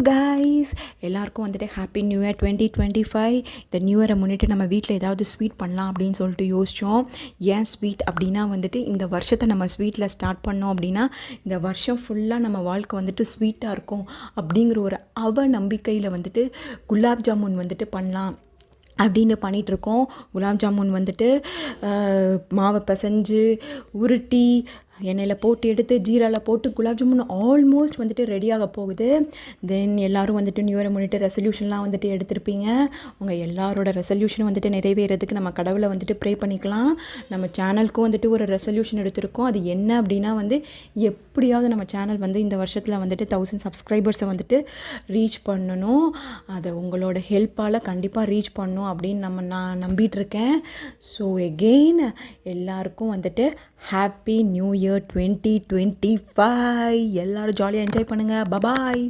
Guys, எல்லாருக்கும் வந்துட்டு happy new year 2025. இந்த நியூ இயரை முன்னிட்டு நம்ம வீட்டில் ஏதாவது ஸ்வீட் பண்ணலாம் அப்படின்னு சொல்லிட்டு யோசித்தோம். ஏன் ஸ்வீட் அப்படின்னா வந்துட்டு இந்த வருஷத்தை நம்ம ஸ்வீட்டில் ஸ்டார்ட் பண்ணோம் அப்படின்னா இந்த வருஷம் ஃபுல்லாக நம்ம வாழ்க்கை வந்துட்டு ஸ்வீட்டாக இருக்கும் அப்படிங்கிற ஒரு நம்பிக்கையில் வந்துட்டு குலாப் ஜாமுன் வந்துட்டு பண்ணலாம் அப்படின்னு பண்ணிகிட்ருக்கோம். குலாப் ஜாமுன் வந்துட்டு மாவை பிசைஞ்சு உருட்டி எண்ணெயில் போட்டு எடுத்து ஜீராவில் போட்டு குலாப் ஜாமுன் ஆல்மோஸ்ட் வந்துட்டு ரெடியாக போகுது. தென் எல்லோரும் வந்துட்டு நியூ இயரை முன்னிட்டு ரெசல்யூஷன்லாம் வந்துட்டு எடுத்திருப்பீங்க. உங்கள் எல்லாரோட ரெசல்யூஷன் வந்துட்டு நிறைவேறதுக்கு நம்ம கடவுளை வந்துட்டு ப்ரே பண்ணிக்கலாம். நம்ம சேனலுக்கும் வந்துட்டு ஒரு ரெசல்யூஷன் எடுத்திருக்கோம். அது என்ன அப்படின்னா வந்து எப்படியாவது நம்ம சேனல் வந்து இந்த வருஷத்தில் வந்துட்டு 1000 சப்ஸ்கிரைபர்ஸை வந்துட்டு ரீச் பண்ணணும். அதை உங்களோட ஹெல்ப்பால் கண்டிப்பாக ரீச் பண்ணணும் அப்படின்னு நான் நம்பிகிட்ருக்கேன். ஸோ எகெயின் எல்லாருக்கும் வந்துட்டு ஹாப்பி நியூ இயர் 2025. எல்லோரும் ஜாலியாக என்ஜாய் பண்ணுங்கள். பபாய்.